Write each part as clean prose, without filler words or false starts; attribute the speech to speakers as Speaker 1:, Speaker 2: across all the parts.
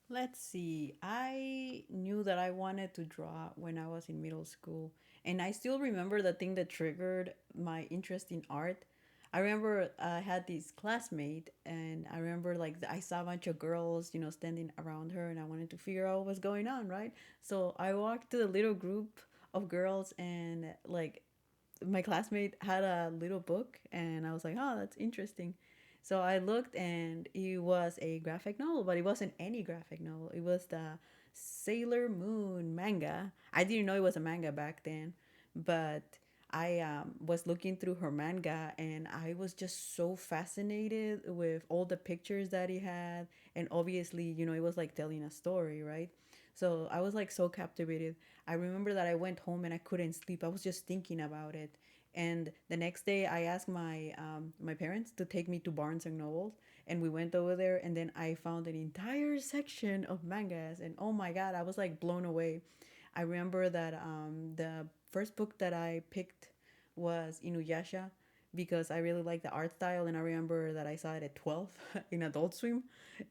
Speaker 1: Let's see. I knew that I wanted to draw when I was in middle school. And I still remember the thing that triggered my interest in art. I remember I had this classmate, and I remember like I saw a bunch of girls, standing around her, and I wanted to figure out what was going on, right? So I walked to the little group of girls, and like my classmate had a little book, and I was like, oh, that's interesting. So I looked, and it was a graphic novel, but it wasn't any graphic novel. It was the Sailor Moon manga. I didn't know it was a manga back then, but I was looking through her manga, and I was just so fascinated with all the pictures that he had. And obviously, it was like telling a story, right? So I was like so captivated. I remember that I went home and I couldn't sleep. I was just thinking about it. And the next day, I asked my parents to take me to Barnes and Noble, and we went over there. And then I found an entire section of mangas, and oh my god, I was like blown away. I remember that the first book that I picked was Inuyasha, because I really like the art style, and I remember that I saw it at 12 in Adult Swim,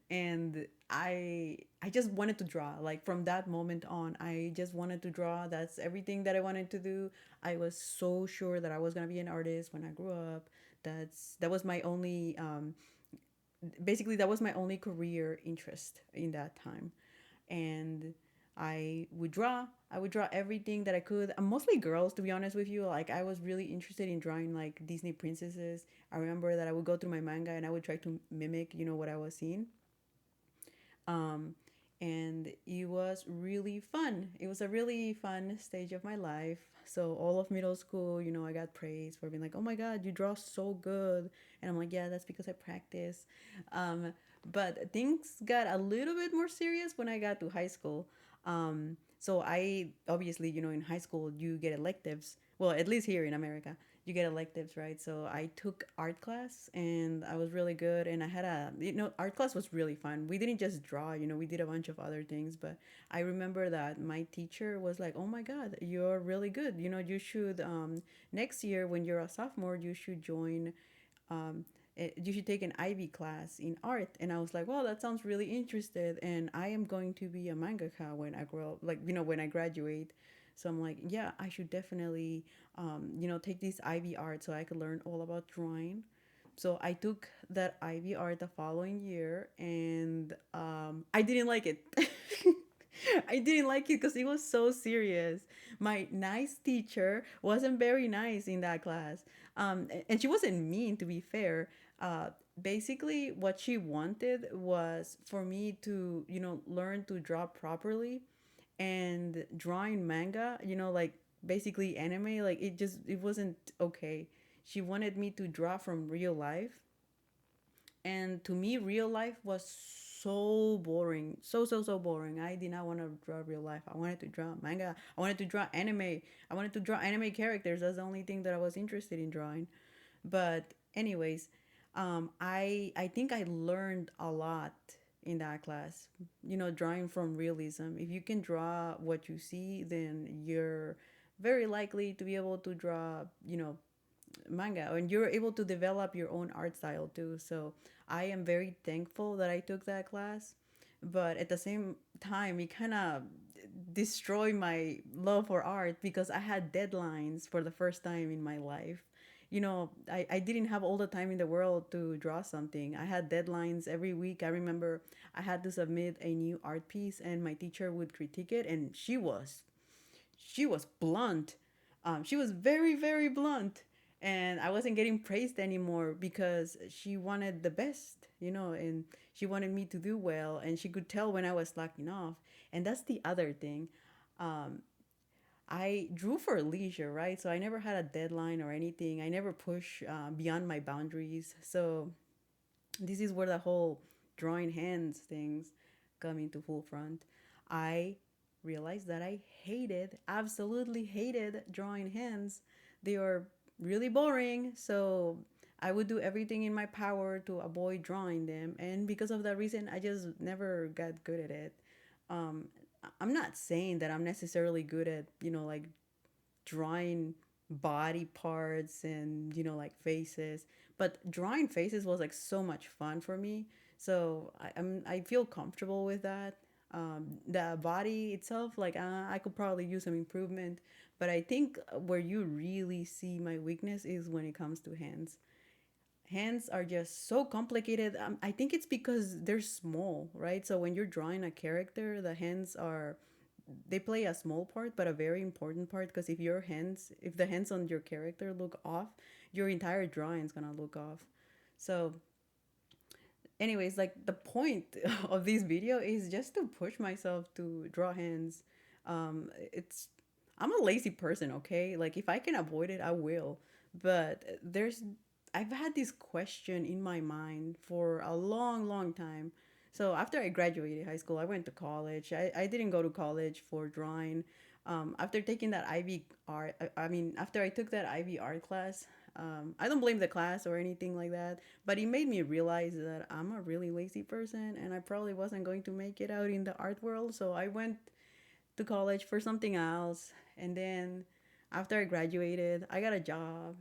Speaker 1: and I just wanted to draw. Like from that moment on, I just wanted to draw. That's everything that I wanted to do. I was so sure that I was gonna be an artist when I grew up. That was my only basically that was my only career interest in that time. And I would draw everything that I could. Mostly girls, to be honest with you. Like I was really interested in drawing like Disney princesses. I remember that I would go through my manga and I would try to mimic, what I was seeing. um, and it was really fun. It was a really fun stage of my life. So all of middle school, I got praise for being like, "Oh my God, you draw so good," and I'm like, "Yeah, that's because I practice." Um, but things got a little bit more serious when I got to high school. So I obviously, in high school you get electives. Well, at least here in America, you get electives, right? So I took art class, and I was really good. And I had art class was really fun. We didn't just draw, we did a bunch of other things. But I remember that my teacher was like, "Oh my God, you're really good. You should, next year when you're a sophomore, you should join, um, you should take an Ivy class in art." And I was like, "Well, that sounds really interested, and I am going to be a mangaka when I grow up, like, when I graduate." So I'm like, "Yeah, I should definitely, take this Ivy art so I could learn all about drawing." So I took that Ivy art the following year, and I didn't like it. I didn't like it because it was so serious. My nice teacher wasn't very nice in that class. And she wasn't mean, to be fair. Basically, what she wanted was for me to, learn to draw properly, and drawing manga, like basically anime, like it wasn't okay. She wanted me to draw from real life, and to me real life was so boring, so boring. I did not want to draw real life. I wanted to draw manga. I wanted to draw anime. I wanted to draw anime characters. That's the only thing that I was interested in drawing. But anyways, I think I learned a lot in that class. Drawing from realism. If you can draw what you see, then you're very likely to be able to draw, manga, and you're able to develop your own art style too. So I am very thankful that I took that class, but at the same time it kind of destroyed my love for art, because I had deadlines for the first time in my life. I didn't have all the time in the world to draw something. I had deadlines every week. I remember I had to submit a new art piece, and my teacher would critique it, and she was blunt. She was very, very blunt. And I wasn't getting praised anymore because she wanted the best, and she wanted me to do well. And she could tell when I was slacking off. And that's the other thing. Um, I drew for leisure, right? So I never had a deadline or anything. I never push beyond my boundaries. So this is where the whole drawing hands things come into full front. I realized that I absolutely hated drawing hands. They are really boring, so I would do everything in my power to avoid drawing them. And because of that reason, I just never got good at it. Um, I'm not saying that I'm necessarily good at, like drawing body parts and like faces, but drawing faces was like so much fun for me. So I feel comfortable with that. The body itself, like I could probably use some improvement. But I think where you really see my weakness is when it comes to hands. Hands are just so complicated. I think it's because they're small, right? So when you're drawing a character, the hands are, they play a small part but a very important part, because if the hands on your character look off, your entire drawing is gonna look off. So anyways, like the point of this video is just to push myself to draw hands. It's I'm a lazy person, okay? Like if I can avoid it, I will. But I've had this question in my mind for a long, long time. So after I graduated high school, I went to college. I didn't go to college for drawing. After taking that IB art, I mean, after I took that IB art class, I don't blame the class or anything like that, but it made me realize that I'm a really lazy person and I probably wasn't going to make it out in the art world. So I went to college for something else. And then after I graduated, I got a job.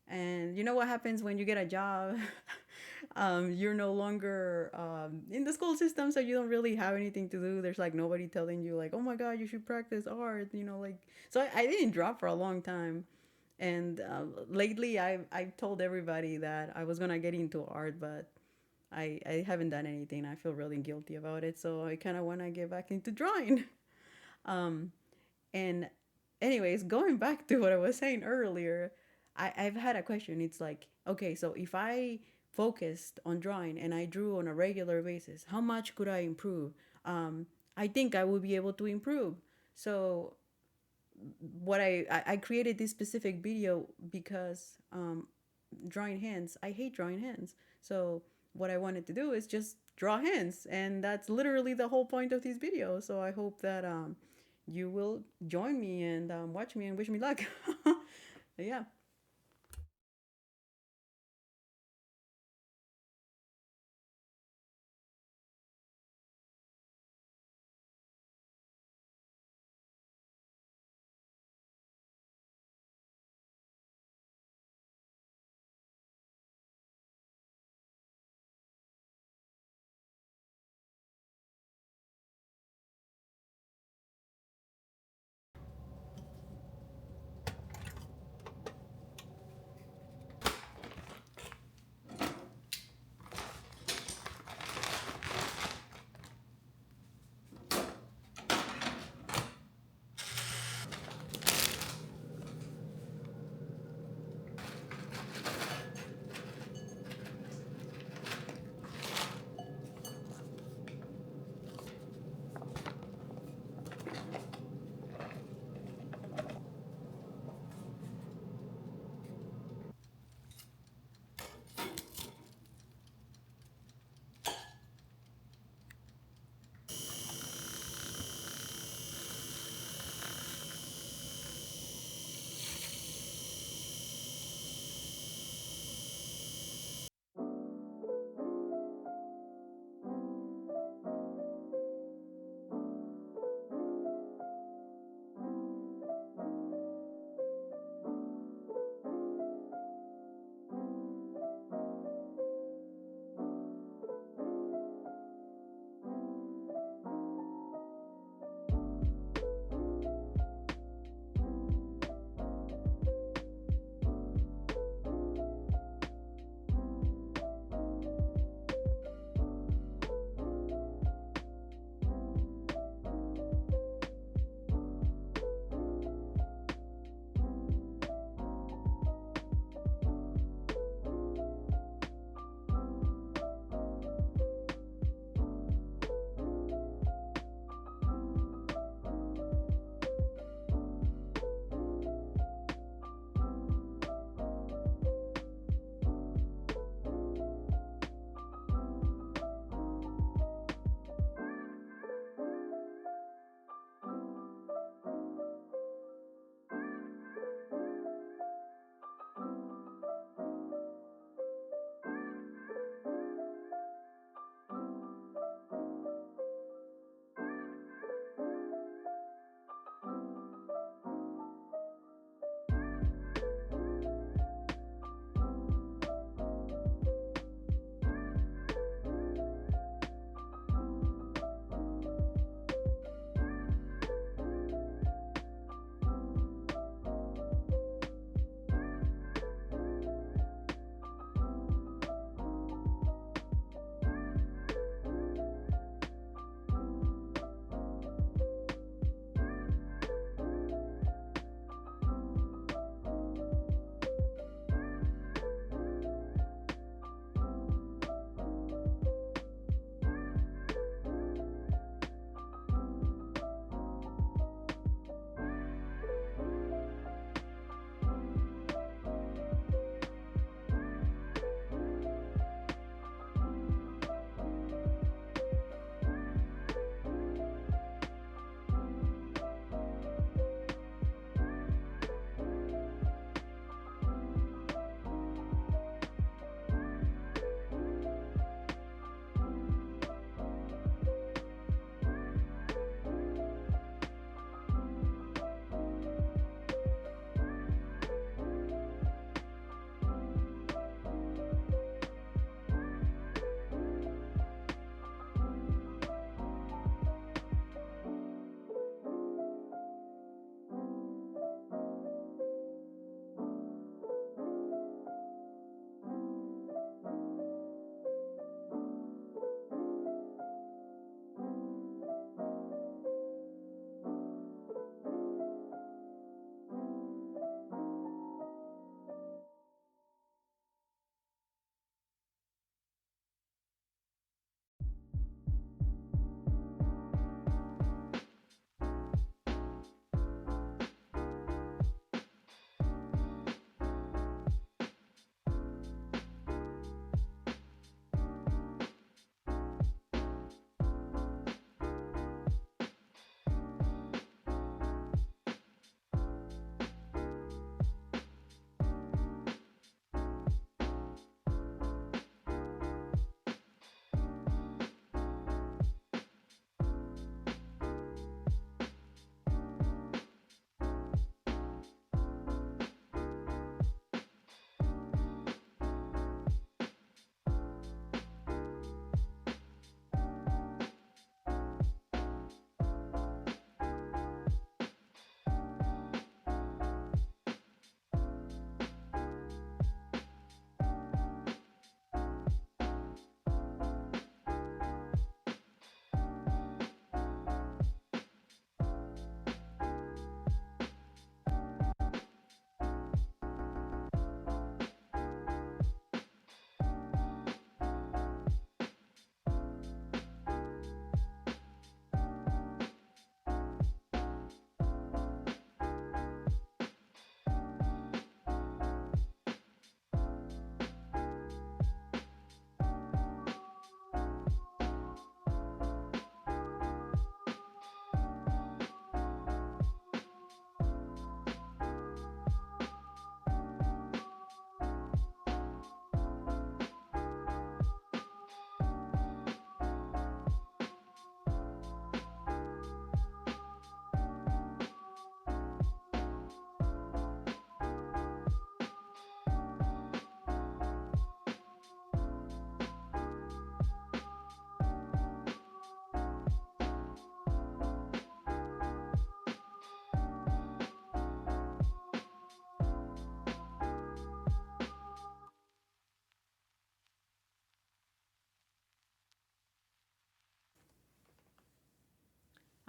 Speaker 1: And you know what happens when you get a job? You're no longer in the school system, so you don't really have anything to do. There's like nobody telling you, like, oh my God, you should practice art, like. So I didn't draw for a long time. And lately, I've told everybody that I was gonna get into art, but I haven't done anything. I feel really guilty about it, so I kind of want to get back into drawing. Um, and anyways, going back to what I was saying earlier, I've had a question. It's like, okay, so if I focused on drawing and I drew on a regular basis, how much could I improve? I think I would be able to improve. So I created this specific video because drawing hands, I hate drawing hands. So what I wanted to do is just draw hands, and that's literally the whole point of this video. So I hope that you will join me and watch me and wish me luck. Yeah.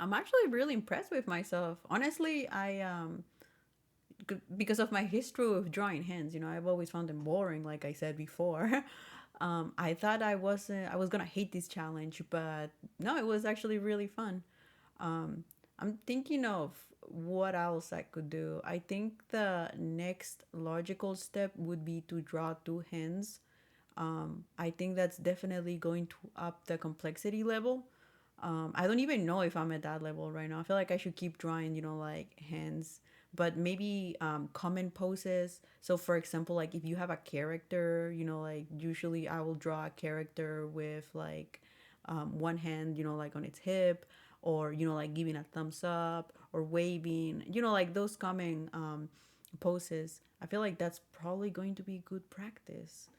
Speaker 1: I'm actually really impressed with myself. Honestly, because of my history with drawing hands, I've always found them boring, like I said before. I thought I was gonna hate this challenge, but no, it was actually really fun. I'm thinking of what else I could do. I think the next logical step would be to draw two hands. I think that's definitely going to up the complexity level. I don't even know if I'm at that level right now. I feel like I should keep drawing, like hands, but maybe common poses. So, for example, like if you have a character, like usually I will draw a character with like one hand, like on its hip, or, like giving a thumbs up or waving, like those common poses. I feel like that's probably going to be good practice.